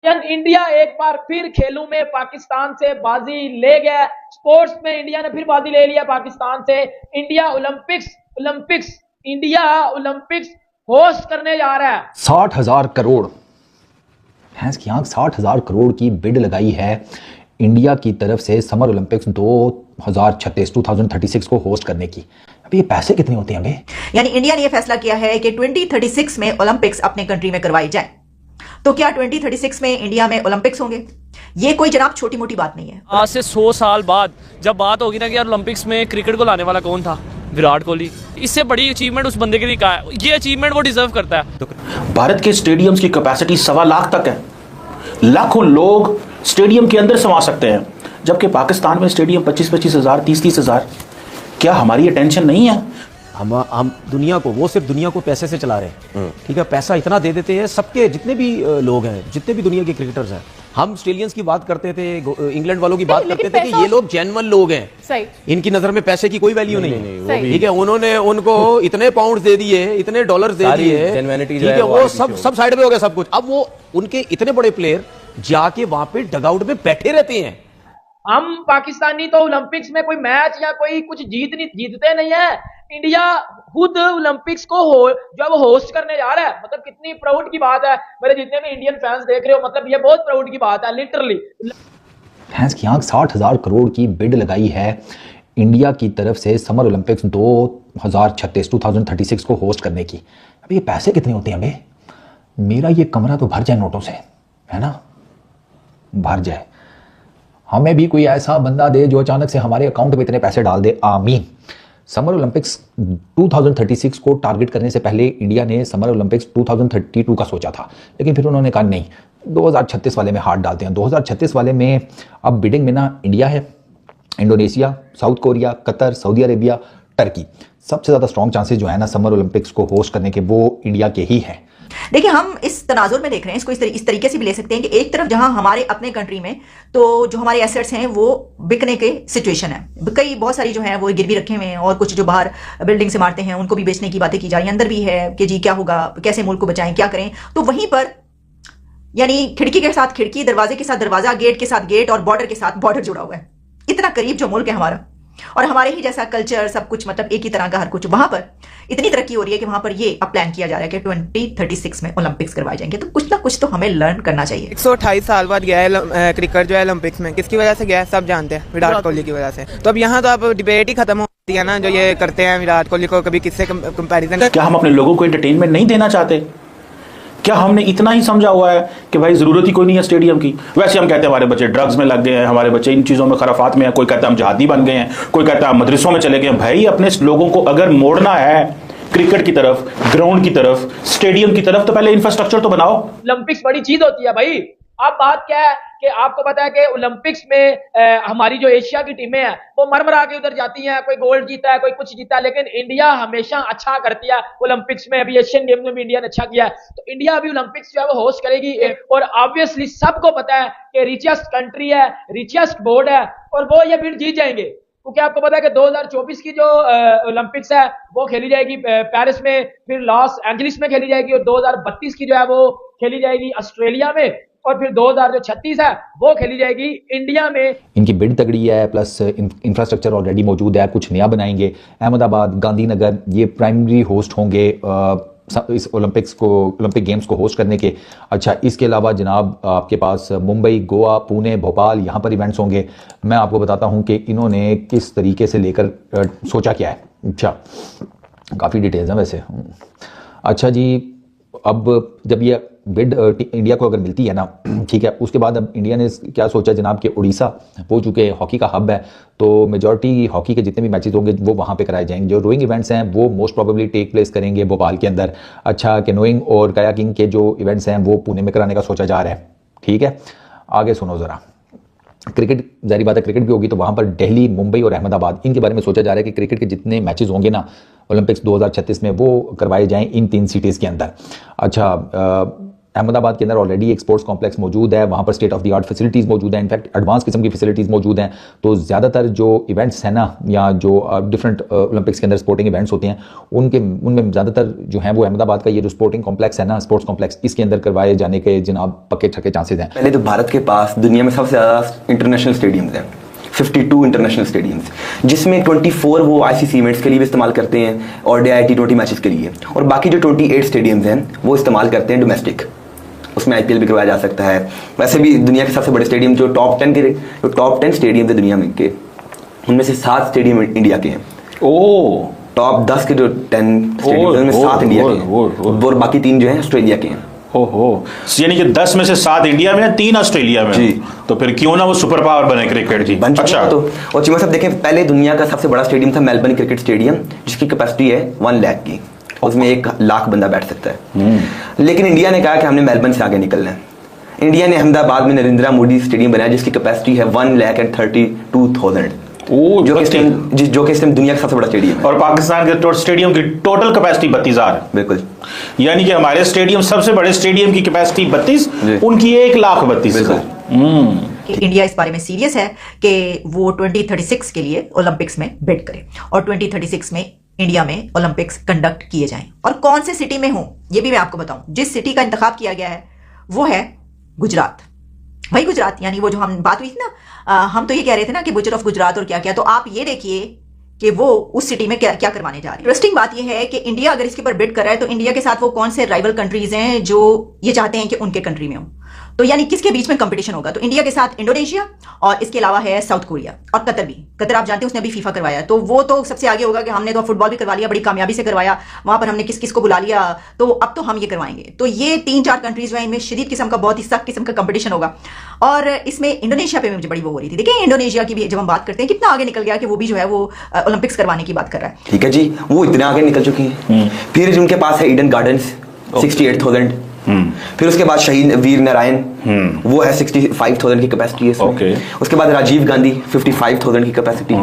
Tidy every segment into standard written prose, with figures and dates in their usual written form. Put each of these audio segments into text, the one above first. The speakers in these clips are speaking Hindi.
इंडिया एक बार फिर खेलों में पाकिस्तान से बाजी ले गया। स्पोर्ट्स में इंडिया ने फिर बाजी ले लिया पाकिस्तान से। India Olympics India Olympics host करने जा रहा है। 60,000 करोड़ भैंस की आंख 60,000 करोड़ की बिड लगाई है इंडिया की तरफ से समर ओलंपिक्स 2036 को होस्ट करने की। अभी ये पैसे कितने होते हैं? अभी यानी इंडिया ने यह फैसला किया है कि 2036 में ओलंपिक्स अपने कंट्री में करवाई जाए। तो क्या 2036 में इंडिया में ओलंपिक्स होंगे? ये कोई जनाब छोटी मोटी बात नहीं है। आज से 100 साल बाद जब बात होगी ना कि यार ओलंपिक्स में क्रिकेट को लाने वाला कौन था, विराट कोहली। इससे बड़ी अचीवमेंट उस बंदे के लिए कहा है, ये अचीवमेंट वो डिजर्व करता है। भारत के स्टेडियम्स की कैपेसिटी 1.25 लाख तक है। लाखों लोग स्टेडियम के अंदर समा सकते हैं, जबकि पाकिस्तान में स्टेडियम 25-25 हज़ार 30-30 हज़ार। क्या हमारी अटेंशन नहीं है? हम दुनिया को, वो सिर्फ दुनिया को पैसे से चला रहे हैं, ठीक है। पैसा इतना दे देते हैं सबके, जितने भी लोग हैं, जितने भी दुनिया के क्रिकेटर्स हैं। हम ऑस्ट्रेलियंस की बात करते थे, इंग्लैंड वालों की बात करते थे कि ये लोग जेन्युइन लोग हैं, सही, इनकी नजर में पैसे की कोई वैल्यू नहीं, ठीक है। उन्होंने उनको इतने पाउंड दे दिए, इतने डॉलर दे दिए, ठीक है, वो सब साइड में हो गया सब कुछ। अब वो उनके इतने बड़े प्लेयर जाके वहां पे डगआउट में बैठे रहते हैं। हम पाकिस्तानी तो ओलंपिक्स में कोई मैच या कोई कुछ जीतते नहीं है। इंडिया खुद ओलंपिक्स को जब होस्ट करने जा रहा है, मतलब कितनी प्राउड की बात है। मेरे जितने भी इंडियन फैंस देख रहे हो, मतलब ये बहुत प्राउड की बात है, लिटरली। भैंस की आंख 60,000 करोड़ की बिड लगाई है इंडिया की तरफ से समर ओलंपिक्स 2036 को होस्ट करने की। अभी ये पैसे कितने होते हैं? अभी मेरा ये कमरा तो भर जाए नोटों से, है ना, भर जाए। हमें भी कोई ऐसा बंदा दे जो अचानक से हमारे अकाउंट में इतने पैसे डाल दे, आमीन। समर ओलंपिक्स 2036 को टारगेट करने से पहले इंडिया ने समर ओलंपिक्स 2032 का सोचा था, लेकिन फिर उन्होंने कहा नहीं, 2036 वाले में हाथ डालते हैं। 2036 वाले में अब बिडिंग में ना इंडिया है, Indonesia, south Korea, Qatar, Saudi Arabia, Turkey. सबसे ज़्यादा स्ट्रॉन्ग चांसेस जो है ना समर ओलंपिक्स को होस्ट करने के, वो इंडिया के ही हैं। देखिए, हम इस तनाजुर में देख रहे हैं, इसको इस तरीके से भी ले सकते हैं कि एक तरफ जहां हमारे अपने कंट्री में तो जो हमारे एसेट्स हैं वो बिकने के सिचुएशन है, कई बहुत सारी जो है वो गिरवी रखे हुए हैं, और कुछ जो बाहर बिल्डिंग से मारते हैं उनको भी बेचने की बातें की जा रही है। अंदर भी है कि जी क्या होगा, कैसे मुल्क को बचाएं, क्या करें। तो वहीं पर यानी खिड़की के साथ खिड़की, दरवाजे के साथ दरवाजा, गेट के साथ गेट और बॉर्डर के साथ बॉर्डर जुड़ा हुआ है। इतना करीब जो मुल्क है हमारा, और हमारे ही जैसा कल्चर, सब कुछ मतलब एक ही तरह का हर कुछ, वहां पर इतनी तरक्की हो रही है कि वहां पर ये अब प्लान किया जा रहा है कि 2036 में ओलंपिक्स करवाए जाएंगे। तो कुछ ना कुछ तो हमें लर्न करना चाहिए। 128 साल बाद गया है क्रिकेट जो है ओलंपिक्स में। किसकी वजह से गया है सब जानते हैं, विराट कोहली की वजह से। तो अब यहाँ तो अब डिबेट ही खत्म होती है ना, जो ये करते हैं विराट कोहली को कभी किससे कंपैरिजन। क्या हम अपने लोगों को एंटरटेनमेंट नहीं देना चाहते? क्या हमने इतना ही समझा हुआ है कि भाई जरूरत ही कोई नहीं है स्टेडियम की? वैसे हम कहते हैं हमारे बच्चे ड्रग्स में लग गए हैं, हमारे बच्चे इन चीजों में खराफात में हैं, कोई कहता है हम जहादी बन गए हैं, कोई कहता है हम मदरसों में चले गए हैं। भाई अपने लोगों को अगर मोड़ना है क्रिकेट की तरफ, ग्राउंड की तरफ, स्टेडियम की तरफ, तो पहले इंफ्रास्ट्रक्चर तो बनाओ। ओलंपिक्स बड़ी चीज होती है भाई। अब बात क्या है कि आपको पता है कि ओलंपिक्स में हमारी जो एशिया की टीमें हैं वो मरमरा के उधर जाती हैं, कोई गोल्ड जीता है, कोई कुछ जीता है, लेकिन इंडिया हमेशा अच्छा करती है ओलंपिक्स में। अभी एशियन गेम्स में भी इंडिया ने अच्छा किया है, तो इंडिया अभी ओलंपिक्स जो है वो होस्ट करेगी। और ऑब्वियसली सबको पता है कि रिचेस्ट कंट्री है, रिचेस्ट बोर्ड है, और वो ये बिड जीत जाएंगे, क्योंकि आपको पता है कि 2024 की जो ओलंपिक्स है वो खेली जाएगी पेरिस में, फिर लॉस एंजलिस में खेली जाएगी, और 2032 की जो है वो खेली जाएगी ऑस्ट्रेलिया में, और फिर 2036 है वो खेली जाएगी इंडिया में। इनकी बिड तगड़ी है, प्लस इंफ्रास्ट्रक्चर ऑलरेडी मौजूद है, कुछ नया बनाएंगे। अहमदाबाद, गांधीनगर ये प्राइमरी होस्ट होंगे इस ओलंपिक गेम्स को होस्ट करने के। अच्छा, इसके अलावा जनाब आपके पास मुंबई, गोवा, पुणे, भोपाल, यहाँ पर इवेंट्स होंगे। मैं आपको बताता हूँ कि इन्होंने किस तरीके से लेकर सोचा क्या है। अच्छा, काफ़ी डिटेल्स हैं वैसे। अच्छा जी, अब जब ये बिड इंडिया को अगर मिलती है ना, ठीक है, उसके बाद अब इंडिया ने क्या सोचा जनाब कि उड़ीसा वो चूँकि हॉकी का हब है, तो मेजॉरिटी हॉकी के जितने भी मैचेस होंगे वो वहाँ पे कराए जाएंगे। जो रोइंग इवेंट्स हैं वो मोस्ट प्रोबेबली टेक प्लेस करेंगे भोपाल के अंदर। अच्छा, कैनोइंग और कायाकिंग के जो इवेंट्स हैं वो पुणे में कराने का सोचा जा रहा है। ठीक है, आगे सुनो ज़रा। क्रिकेट, जारी बात है क्रिकेट भी होगी, तो वहाँ पर दिल्ली, मुंबई और अहमदाबाद, इनके बारे में सोचा जा रहा है कि क्रिकेट के जितने मैचेस होंगे ना ओलंपिक्स 2036 में वो करवाए जाएं इन 3 सिटीज़ के अंदर। अच्छा, अहमदाबाद के अंदर ऑलरेडी एक स्पोर्ट्स कॉम्प्लेक्स मौजूद है, वहाँ पर state of the art facilities मौजूद हैं, इनफैक्ट एडवांस किस्म की फैसिलिटीज़ मौजूद हैं। तो ज़्यादातर जो इवेंट्स हैं ना, या जो डिफरेंट ओलंपिक्स के अंदर स्पोर्टिंग इवेंट्स होते हैं, उनमें ज़्यादातर जो हैं वो अहमदाबाद का ये जो स्पोर्टिंग कॉम्प्लेक्स है ना, स्पोर्ट्स कॉम्प्लेक्स, इसके अंदर करवाए जाने के जनाब पक्के छक्के चांसेस हैं। पहले तो भारत के पास दुनिया में सबसे ज़्यादा इंटरनेशनल स्टेडियम्स हैं, 52 इंटरनेशनल स्टेडियम्स, जिसमें 24 वो आईसीसी इवेंट्स के लिए भी इस्तेमाल करते हैं और T20 मैचेस के लिए, और बाकी जो 28 स्टेडियम्स हैं वो इस्तेमाल करते हैं डोमेस्टिक, उसमें IPL भी करवाया जा सकता है। वैसे भी दुनिया के सबसे बड़े स्टेडियम जो टॉप 10 स्टेडियम है दुनिया में के, उनमें से 7 स्टेडियम इंडिया के हैं। टॉप 10 के जो 10 स्टेडियम में 7 इंडिया के हैं और बाकी 3 जो हैं ऑस्ट्रेलिया के हैं। ओहो, यानी कि 10 में से 7 इंडिया में है, 3 ऑस्ट्रेलिया में जी। तो फिर क्यों ना वो सुपर पावर बने क्रिकेट की। अच्छा, तो और चिमा साहब देखें, पहले दुनिया का सबसे बड़ा स्टेडियम था मेलबर्न क्रिकेट स्टेडियम, जिसकी कैपेसिटी है 1 लाख की, उसमें 1 लाख बंदा बैठ सकता है। लेकिन इंडिया ने कहा कि हमने मेलबर्न से आगे निकलना है। इंडिया ने अहमदाबाद में नरेंद्र मोदी स्टेडियम बनाया, जिसकी कैपेसिटी है 1,32,000, जो कि इस टाइम दुनिया का सबसे बड़ा स्टेडियम है। और पाकिस्तान के स्टेडियम की टोटल कैपेसिटी 32,000। बिल्कुल, यानी कि हमारे स्टेडियम, सबसे बड़े स्टेडियम की कैपेसिटी 32, उनकी 1,32,000। इंडिया इस बारे में सीरियस है कि वो 2036 के लिए ओलंपिक्स में बिड करे और 2036 में इंडिया में ओलंपिक्स कंडक्ट किए जाएं। और कौन से सिटी में हो ये भी मैं आपको बताऊं। जिस सिटी का इंतखाब किया गया है वो है गुजरात, वही गुजरात, यानी वो जो हम बात हुई थी ना, हम तो ये कह रहे थे ना कि बुचर ऑफ गुजरात और क्या क्या, तो आप ये देखिए कि वो उस सिटी में क्या क्या करवाने जा रहे हैं। इंटरेस्टिंग बात ये है कि इंडिया अगर इसके ऊपर बिड कर रहा है तो इंडिया के साथ वो कौन से राइवल कंट्रीज हैं जो ये चाहते हैं कि उनके कंट्री में हो, तो यानी किसके बीच में कंपटीशन होगा। तो इंडिया के साथ इंडोनेशिया और इसके अलावा है साउथ कोरिया और कतर भी। कतर आप जानते हैं उसने अभी फीफा करवाया, तो वो तो सबसे आगे होगा कि हमने तो फुटबॉल भी करवा लिया, बड़ी कामयाबी से करवाया, वहां पर हमने किस किस को बुला लिया, तो अब तो हम ये करवाएंगे। तो ये 3-4 कंट्रीज जो है इनमें शदीद किस्म का, बहुत ही सख्त किस्म का कंपटीशन होगा। और इसमें इंडोनेशिया पे मुझे बड़ी वो हो रही थी। देखिए इंडोनेशिया की भी जब हम बात करते हैं कितना आगे निकल गया कि वो भी जो है वो ओलंपिक्स करवाने की बात कर रहा है। ठीक है जी, वो इतने आगे निकल चुकी हैं। फिर उनके पास है ईडन गार्डन्स 68,000, फिर उसके बाद शहीद वीर नारायण, वो है 65,000 की कैपेसिटी है इसमें। उसके बाद राजीव गांधी 55,000 की कैपेसिटी,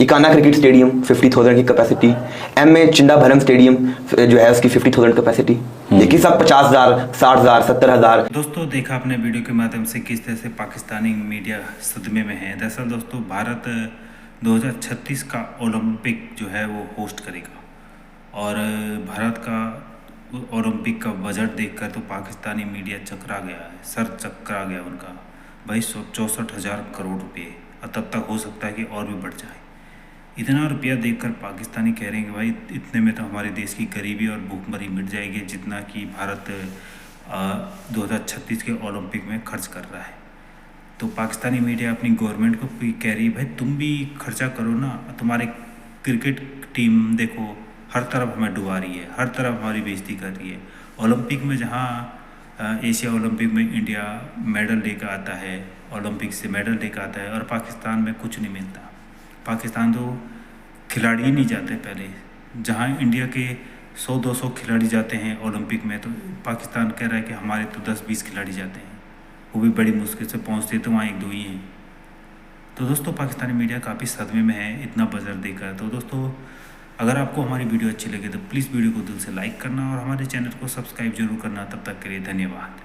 इकाना क्रिकेट स्टेडियम 50,000 की कैपेसिटी, MA चिंदाभरम स्टेडियम जो है उसकी 50,000 कैपेसिटी। देखिए सब 50,000, 60,000, 70,000। दोस्तों देखा आपने वीडियो के माध्यम से किस तरह से पाकिस्तानी मीडिया सदमे में है। दरअसल दोस्तों भारत 2036 का ओलंपिक जो है वो होस्ट करेगा और भारत का ओलंपिक का बजट देखकर तो पाकिस्तानी मीडिया चकरा गया है, सर चकरा गया उनका। भाई 64,000 करोड़ रुपये, और तब तक हो सकता है कि और भी बढ़ जाए। इतना रुपया देखकर पाकिस्तानी कह रहे हैं कि भाई इतने में तो हमारे देश की गरीबी और भूखमरी मिट जाएगी, जितना कि भारत 2036 के ओलंपिक में खर्च कर रहा है। तो पाकिस्तानी मीडिया अपनी गवर्नमेंट को भी कह रही है भाई तुम भी खर्चा करो ना, तुम्हारी क्रिकेट टीम देखो हर तरफ हमें डुबा रही है, हर तरफ हमारी बेइज्जती कर रही है। ओलंपिक में जहाँ एशिया ओलंपिक में इंडिया मेडल लेकर आता है, ओलंपिक से मेडल लेकर आता है, और पाकिस्तान में कुछ नहीं मिलता। पाकिस्तान तो खिलाड़ी ही नहीं जाते पहले, जहाँ इंडिया के 100-200 खिलाड़ी जाते हैं ओलंपिक में, तो पाकिस्तान कह रहा है कि हमारे तो 10-20 खिलाड़ी जाते हैं, वो भी बड़ी मुश्किल से पहुँचते, तो वहाँ 1-2 ही हैं। तो दोस्तों पाकिस्तानी मीडिया काफ़ी सदमे में है इतना बजट देकर। तो दोस्तों अगर आपको हमारी वीडियो अच्छी लगे तो प्लीज़ वीडियो को दिल से लाइक करना और हमारे चैनल को सब्सक्राइब जरूर करना। तब तक के लिए धन्यवाद।